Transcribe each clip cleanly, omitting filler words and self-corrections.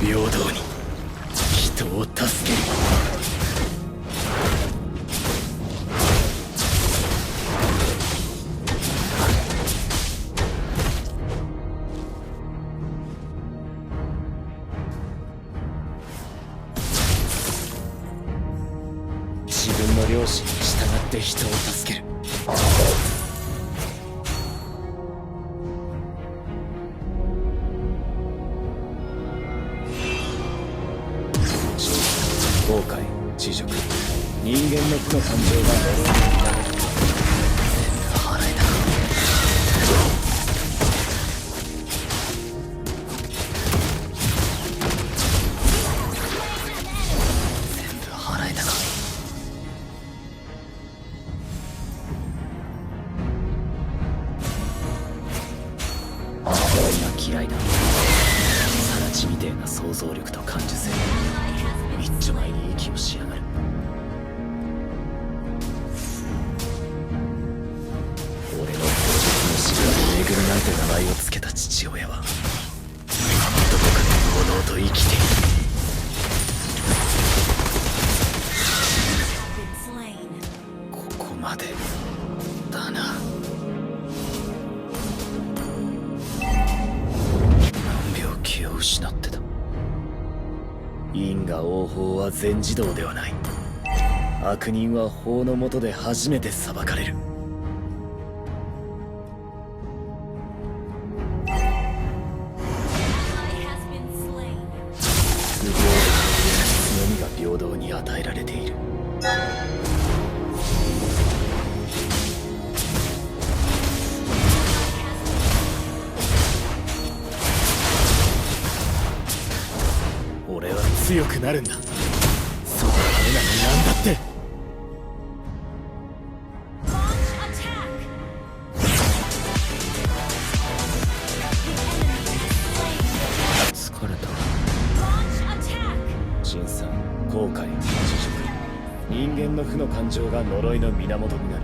平等に人を助ける。自分の良心に従って人を助ける。後悔、恥辱、人間の負の感情が全部払えた。全部払えたか。俺が嫌いだ。サラチみてえな想像力と感受性。一丁前に息をしやがる。俺の当日の知らぬめぐみなんて名前を付けた父親はどこかで堂々と生きている。ここまでだな。何秒気を失ってた。因果応報は全自動ではない。悪人は法の下で初めて裁かれる。不平等のみが平等に与えられている。俺は強くなるんだ。そのためなのなんだって。疲れた。辛酸、後悔、自辱、人間の負の感情が呪いの源になる。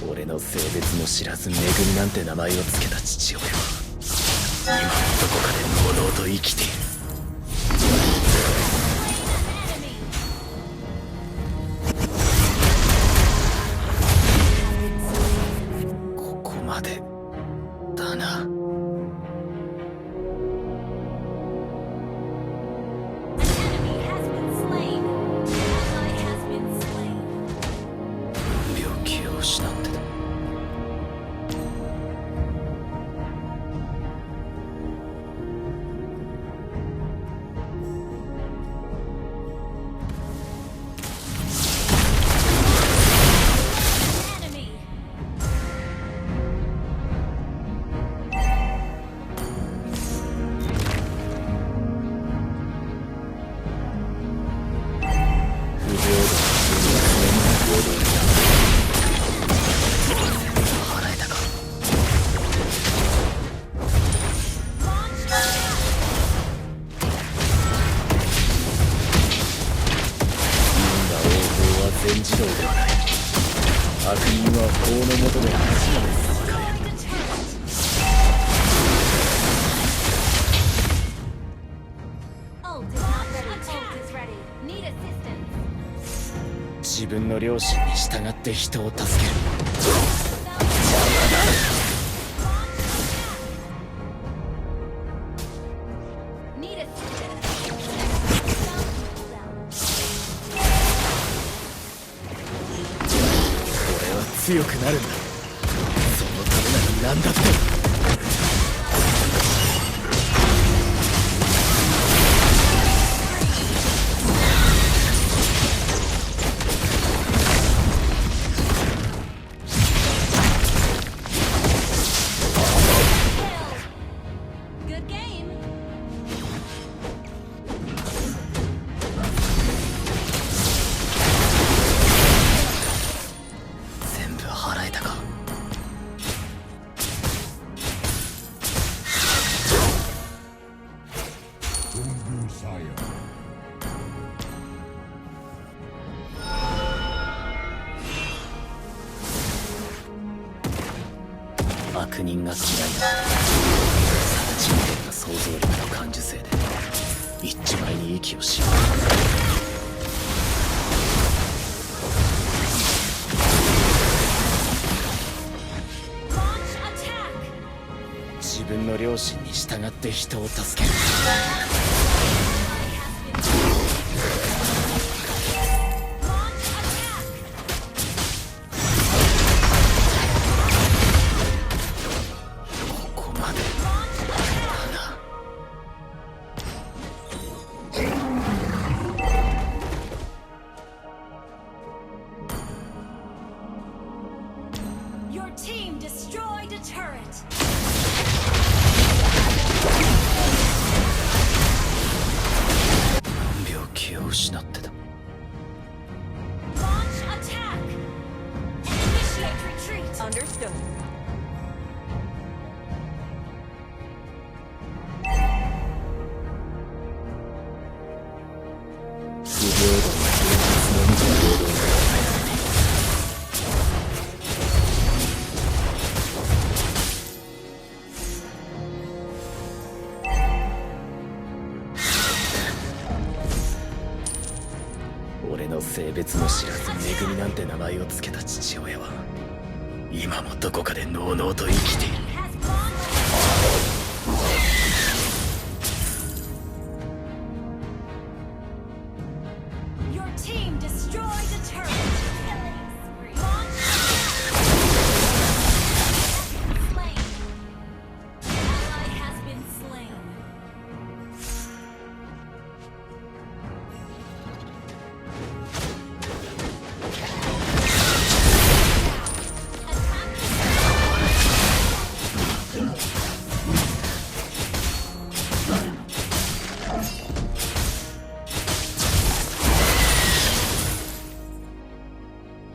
俺の性別も知らずめぐみなんて名前を付けた父親は今どこかで堂々と生きている。ここまでだな。病気を失ってた。全自動ではない。悪人は法の下で初めて裁かれる。自分の良心に従って人を助ける。邪魔だ。強くなるんだ。そのためなら何だって。悪人が嫌いだ。人間が想像力の感受性で一丁前に息をしよう。自分の良心に従って人を助ける。ここまでだな。Your team destroyed a turret. 病気を失ってた。 Launch attack. Initiate retreat. Understood. 不平等な現実のみと平等が与えられている。俺の性別も知らず「めぐみ」なんて名前を付けた父親は今もどこかでのうのうと生きている。 Has gone. Your team destroyed a turret. Killing spree. Launch slain. Ally has been slain.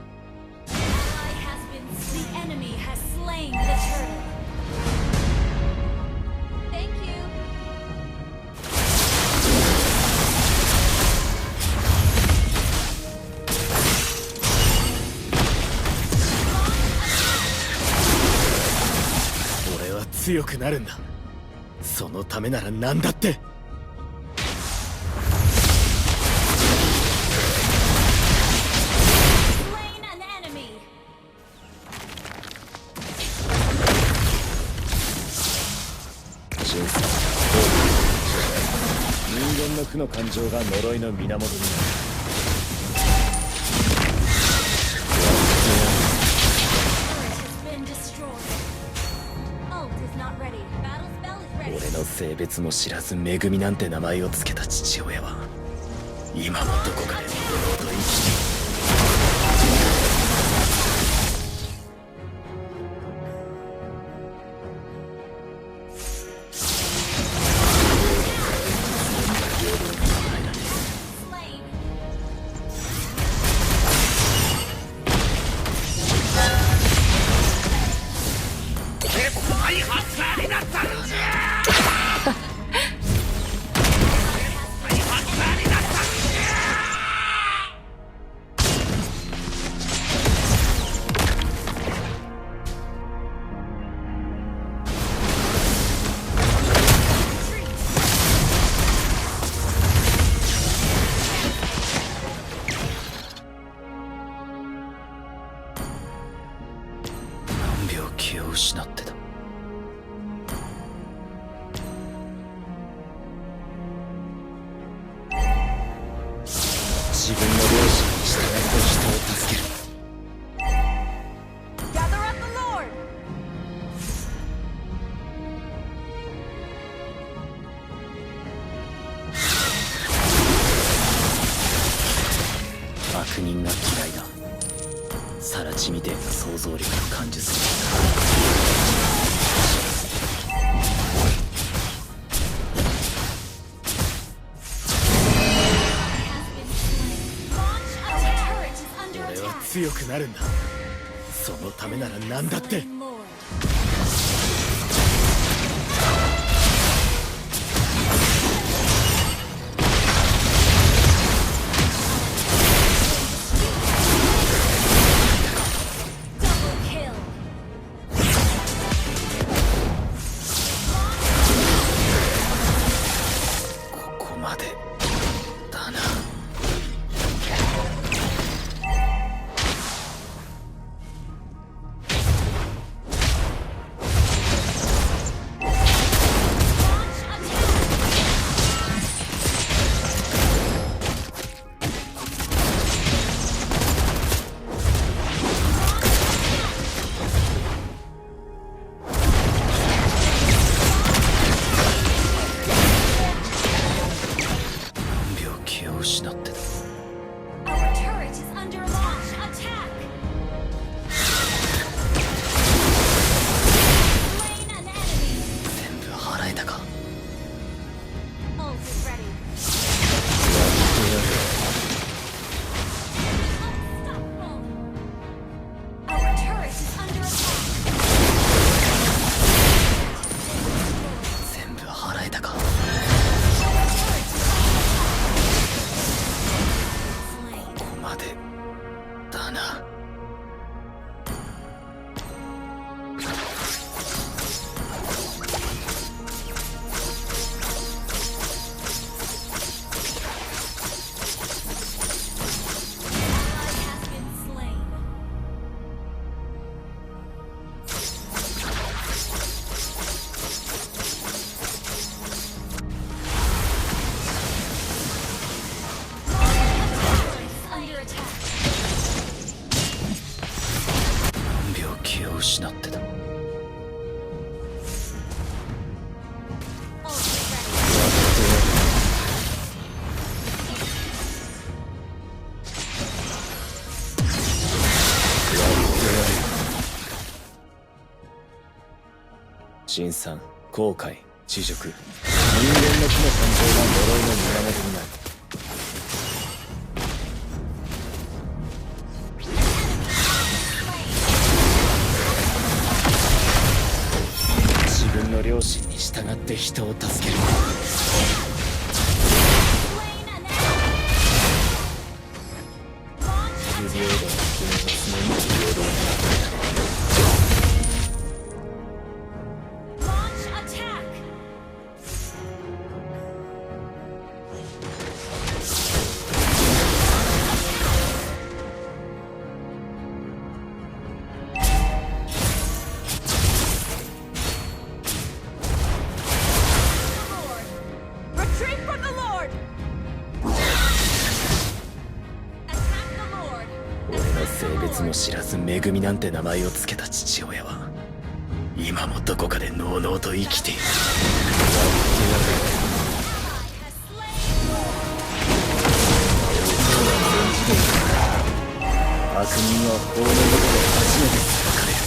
Ally has been. The enemy has slain the turret. Thank you.「俺は強くなるんだ。そのためなら何だって」。 Slain an enemy. 人間の負の感情が呪いの源になる。 Turret has been destroyed. Ult is not ready. Battle spell is ready. 俺の性別も知らず「めぐみ」なんて名前を付けた父親は今もどこかでのうのうと生きている。 Slain. 何秒気を失ってた。自分の良心に従って人を助ける。 Gather up the Lord. 悪人が嫌いだ。サラチみてえな想像力の感受性。 Launch attack. Turret is under 俺は attack. 強くなるんだ。そのためなら何だって。 Lord. Double kill. 気を失ってた。 Ult is ready. 新参、後悔、知熟、人間の木の感情が呪いの源になる。自分の良心に従って人を助ける。 Slain an enemy. Launch 不平等な君と常に平等になっている。 Launch attack. Retreat from the Lord. Attack the Lord. 俺の性別も知らず恵みなんて名前を付けた父親は今もどこかでのうのうと生きている。 Has slain. 悪人は法の下で初めて裁かれる。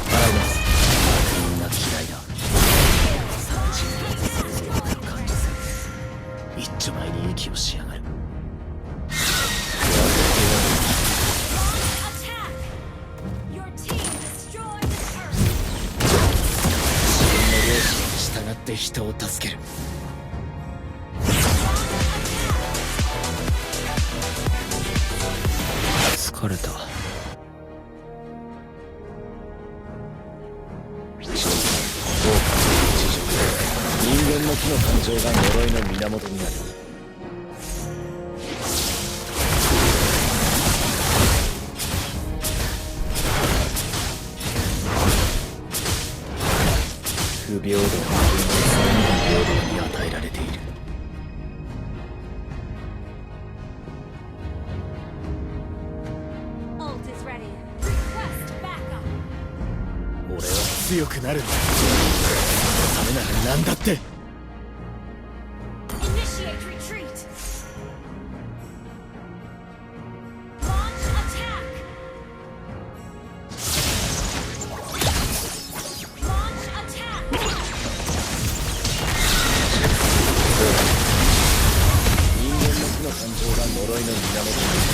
払います。悪人が嫌いだ。殺人の性欲を感じせず一丁前に息をしやがる。 Your team destroyed the turret. 自分の良心に従って人を助ける。疲れた。人間の木の感情が呪いの源になる。不平等な君は全員平等に与えられている。 Ult is ready. Request backup. 俺は強くなるんだ。そのためなら何だって。 Initiate retreat. Launch attack. Launch attack. 人間の木の感情が呪いの源になる。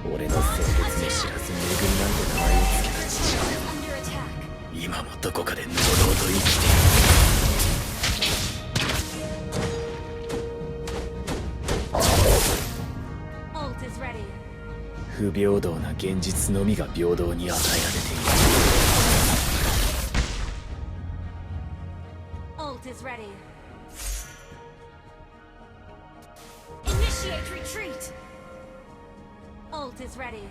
俺の性別も知らず恵みなんて名前を付けた父 Under attack. 親は今もどこかでのうのうと生きている。 Ult is ready. 不平等な現実のみが平等に与えられている。 Ult is ready. Initiate retreat. Ult is ready.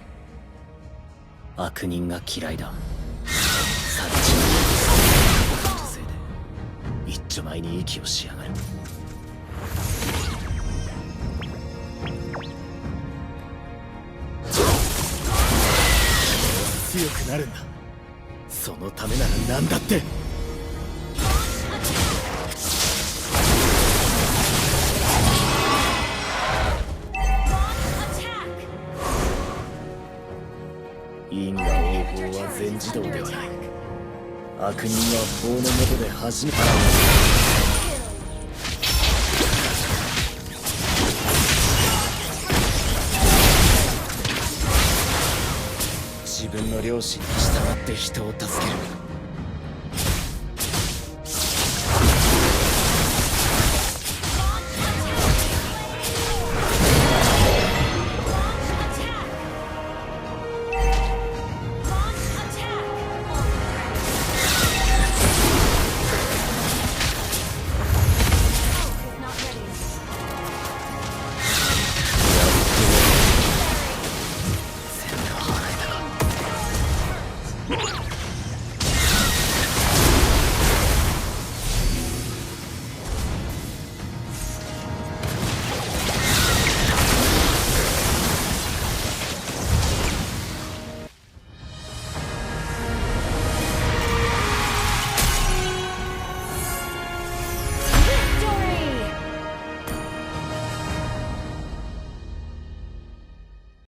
悪人が嫌いだ。殺人の女性で一丁前に息をしやがる。強くなるんだ。そのためなら何だって。 因果応報は全自動ではない。悪人は法の下で初めて自分の良心に従って人を助ける。